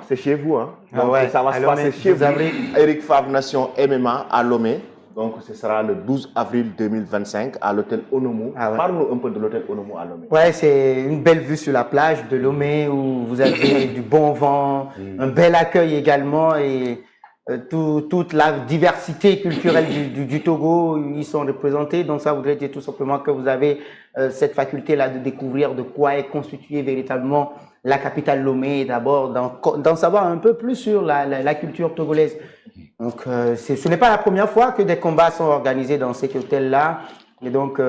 C'est chez vous, hein? Ah Donc, ouais, ça va se passer chez vous. Eric Favre Nation MMA à Lomé. Donc, ce sera le 12 avril 2025 à l'hôtel Onomo. Ah ouais. Parle-nous un peu de l'hôtel Onomo à Lomé. Ouais, c'est une belle vue sur la plage de Lomé où vous avez du bon vent, un bel accueil également et toute la diversité culturelle du Togo, ils sont représentés. Donc ça voudrait dire tout simplement que vous avez cette faculté-là de découvrir de quoi est constituée véritablement la capitale Lomé, d'abord d'en savoir un peu plus sur la culture togolaise. Donc ce n'est pas la première fois que des combats sont organisés dans cet hôtel-là. Et donc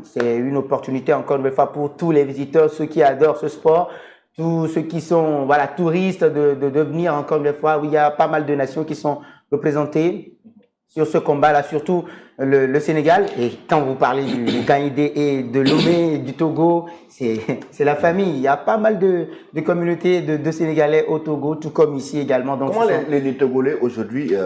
c'est une opportunité encore une fois pour tous les visiteurs, ceux qui adorent ce sport, tous ceux qui sont voilà, touristes de venir encore une fois, où il y a pas mal de nations qui sont représentées sur ce combat-là, surtout le Sénégal. Et quand vous parlez du Gaïdé et de Lomé et du Togo, c'est la famille. Il y a pas mal de communautés de Sénégalais au Togo, tout comme ici également. Donc, comment les Togolais aujourd'hui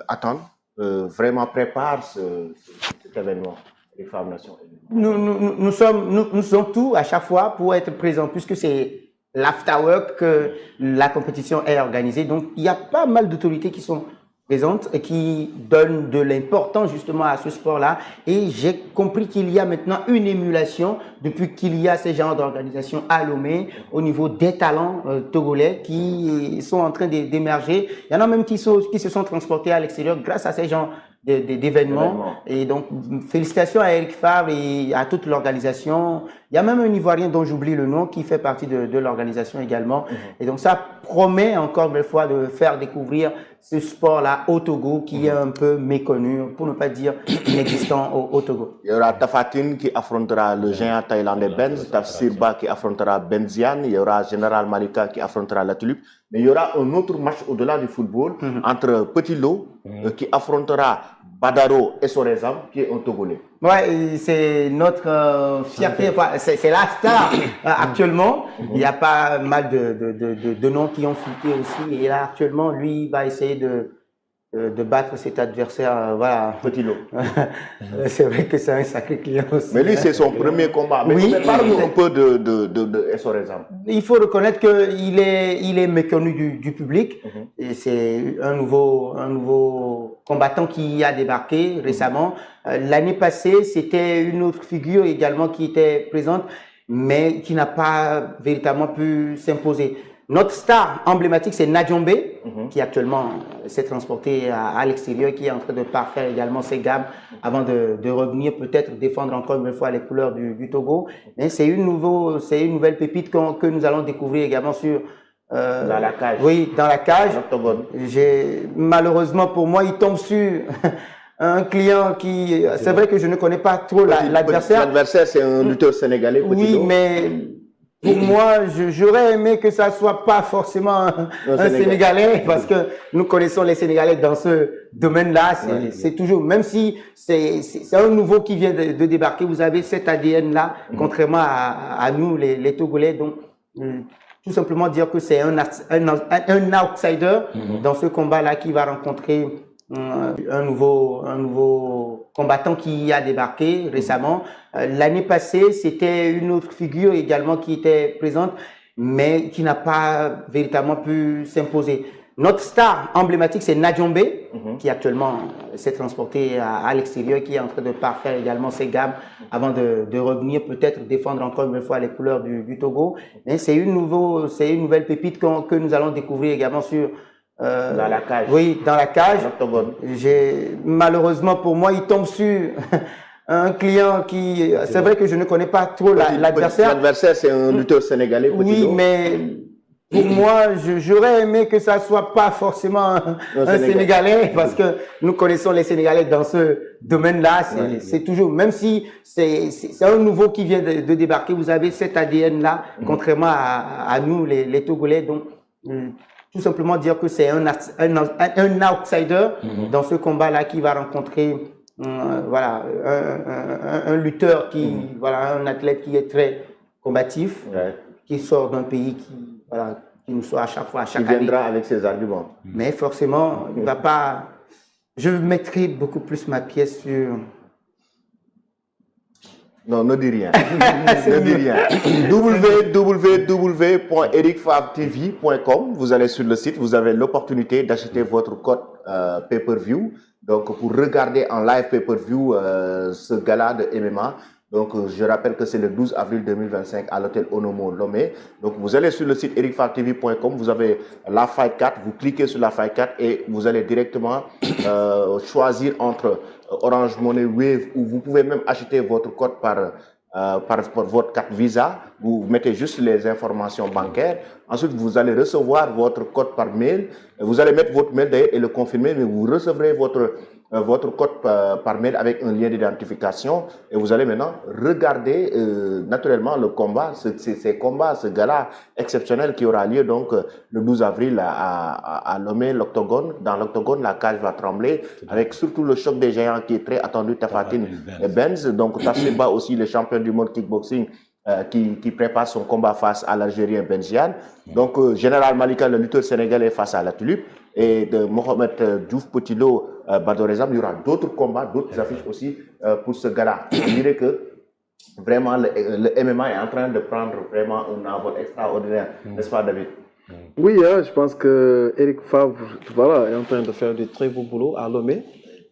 attendent, vraiment préparent cet événement, les Femmes Nations? Nous sommes tous à chaque fois pour être présents, puisque c'est l'afterwork que la compétition est organisée. Donc, il y a pas mal d'autorités qui sont présentes et qui donnent de l'importance justement à ce sport-là. Et j'ai compris qu'il y a maintenant une émulation depuis qu'il y a ce genre d'organisation à Lomé au niveau des talents togolais qui sont en train d'émerger. Il y en a même qui se sont transportés à l'extérieur grâce à ces genres d'événements. Et donc, félicitations à Eric Favre et à toute l'organisation. Il y a même un Ivoirien dont j'oublie le nom qui fait partie de l'organisation également. Et donc, ça promet encore une fois de faire découvrir ce sport-là au Togo qui est un peu méconnu, pour ne pas dire inexistant au Togo. Il y aura Tafatine qui affrontera le géant thaïlandais Benz, Tafsirba qui affrontera Benziane, il y aura Général Malika qui affrontera la Tulipe. Mais il y aura un autre match au-delà du football entre Petit Lo qui affrontera Badaro et Sorezam qui est un Togolais. Ouais, c'est notre fierté, c'est la star actuellement. Il y a pas mal de noms qui ont fuité aussi. Et là, actuellement, lui, il va essayer de battre cet adversaire. Voilà. Petit Lo. C'est vrai que c'est un sacré client aussi. Mais lui, c'est son premier combat. Mais, oui, parle-nous un peu de Sorezam. Il faut reconnaître qu'il est méconnu du public. Et c'est un nouveau combattant qui a débarqué récemment. L'année passée, c'était une autre figure également qui était présente, mais qui n'a pas véritablement pu s'imposer. Notre star emblématique, c'est Nadjombe, qui actuellement s'est transporté à l'extérieur, qui est en train de parfaire également ses gammes avant de revenir peut-être défendre encore une fois les couleurs du Togo. Mais c'est une nouvelle pépite que nous allons découvrir également sur dans la cage. Oui, dans la cage. Malheureusement pour moi, il tombe sur un client qui... C'est vrai que je ne connais pas trop l'adversaire. L'adversaire, c'est un lutteur sénégalais. Oui, mais pour moi, j'aurais aimé que ça soit pas forcément un Sénégalais, parce que nous connaissons les Sénégalais dans ce domaine-là. C'est toujours, même si c'est un nouveau qui vient de débarquer, vous avez cet ADN-là, contrairement à nous, les Togolais. Donc, tout simplement dire que c'est un outsider dans ce combat-là qui va rencontrer un nouveau combattant qui a débarqué récemment. L'année passée, c'était une autre figure également qui était présente, mais qui n'a pas véritablement pu s'imposer. Notre star emblématique, c'est Nadjombe, qui actuellement s'est transporté à l'extérieur, qui est en train de parfaire également ses gammes avant de revenir peut-être défendre encore une fois les couleurs du Togo. Mais c'est une nouvelle pépite que nous allons découvrir également sur dans la cage. Oui, dans la cage. Malheureusement pour moi, il tombe sur un client qui... C'est vrai que je ne connais pas trop l'adversaire. L'adversaire, c'est un lutteur sénégalais. Oui, mais pour moi, j'aurais aimé que ça soit pas forcément un Sénégalais, parce que nous connaissons les Sénégalais dans ce domaine-là. C'est toujours, même si c'est un nouveau qui vient de débarquer, vous avez cet ADN-là, contrairement à nous, les Togolais. Donc, tout simplement dire que c'est un outsider dans ce combat-là qui va rencontrer voilà, un lutteur un athlète qui est très combatif, qui sort d'un pays qui nous sort à chaque fois, à chaque année. Il viendra avec ses arguments. Mais forcément, il va pas... Je mettrai beaucoup plus ma pièce sur... Non, ne dis rien. Ne dis rien. www.ericfavtv.com. Vous allez sur le site, vous avez l'opportunité d'acheter votre code pay-per-view. Donc, pour regarder en live pay-per-view ce gala de MMA. Donc, je rappelle que c'est le 12 avril 2025 à l'hôtel Onomo Lomé. Donc, vous allez sur le site ericfavtv.com, vous avez la Fight 4, vous cliquez sur la Fight 4 et vous allez directement choisir entre Orange Money, Wave, ou vous pouvez même acheter votre code par votre carte Visa. Vous mettez juste les informations bancaires. Ensuite, vous allez recevoir votre code par mail. Vous allez mettre votre mail d'ailleurs et le confirmer, mais vous recevrez votre code par mail avec un lien d'identification et vous allez maintenant regarder naturellement le combat, ces combats, ce gala exceptionnel qui aura lieu donc le 12 avril à Lomé, l'Octogone. Dans l'Octogone, la cage va trembler avec surtout le choc des géants qui est très attendu, Tapha Tine et Benz. Donc Tassiba aussi, le champion du monde kickboxing, qui prépare son combat face à l'Algérien Benziane. Donc, Général Malika, le lutteur sénégalais, face à la Tulipe. Et de Mohamed Diouf Potilo, Badorezam, il y aura d'autres combats, d'autres affiches aussi pour ce gala. Je dirais que vraiment le MMA est en train de prendre vraiment un envol extraordinaire, n'est-ce pas, David? Oui, je pense que Eric Favre est en train de faire du très beau boulot à Lomé.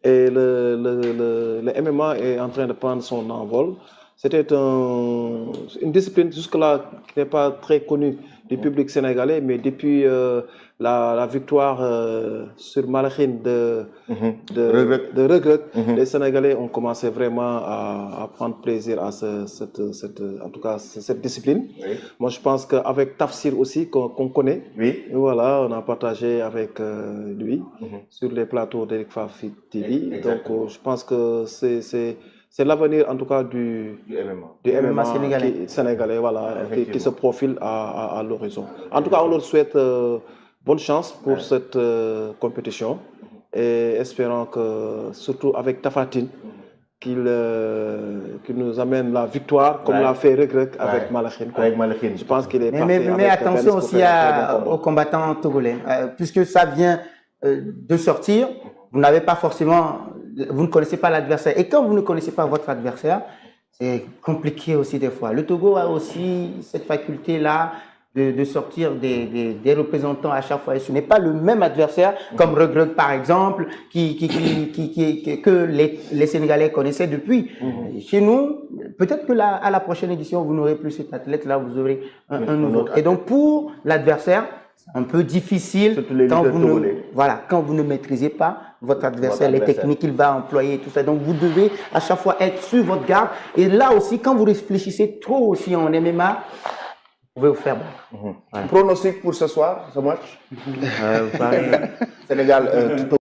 Et le MMA est en train de prendre son envol. C'était une discipline jusque-là qui n'est pas très connue du public sénégalais, mais depuis la victoire sur Malakhin de Reug, les Sénégalais ont commencé vraiment à prendre plaisir à cette discipline. Oui. Moi, je pense qu'avec Tafsir aussi, qu'on connaît, oui. Voilà, on a partagé avec lui sur les plateaux d'Eric Favre TV. Donc, je pense que c'est l'avenir, en tout cas, du MMA sénégalais voilà, qui se profile à l'horizon. En tout cas, on leur souhaite bonne chance pour cette compétition et espérons que, surtout avec Tapha Tine, qu'il nous amène la victoire, comme l'a fait Reug avec Malakhin. Je pense qu'il est parti. Mais attention aussi aux combattants togolais, puisque ça vient de sortir, vous n'avez pas forcément... Vous ne connaissez pas l'adversaire. Et quand vous ne connaissez pas votre adversaire, c'est compliqué aussi des fois. Le Togo a aussi cette faculté-là de sortir des représentants à chaque fois. Et ce n'est pas le même adversaire, comme Reug par exemple, que les Sénégalais connaissaient depuis. Chez nous, peut-être que à la prochaine édition, vous n'aurez plus cet athlète-là, vous aurez un nouveau. Et donc, pour l'adversaire, un peu difficile quand vous ne maîtrisez pas votre adversaire, les techniques qu'il va employer, tout ça. Donc, vous devez à chaque fois être sur votre garde. Et là aussi, quand vous réfléchissez trop aussi en MMA, vous pouvez vous faire battre. Pronostic pour ce soir, ce match Sénégal,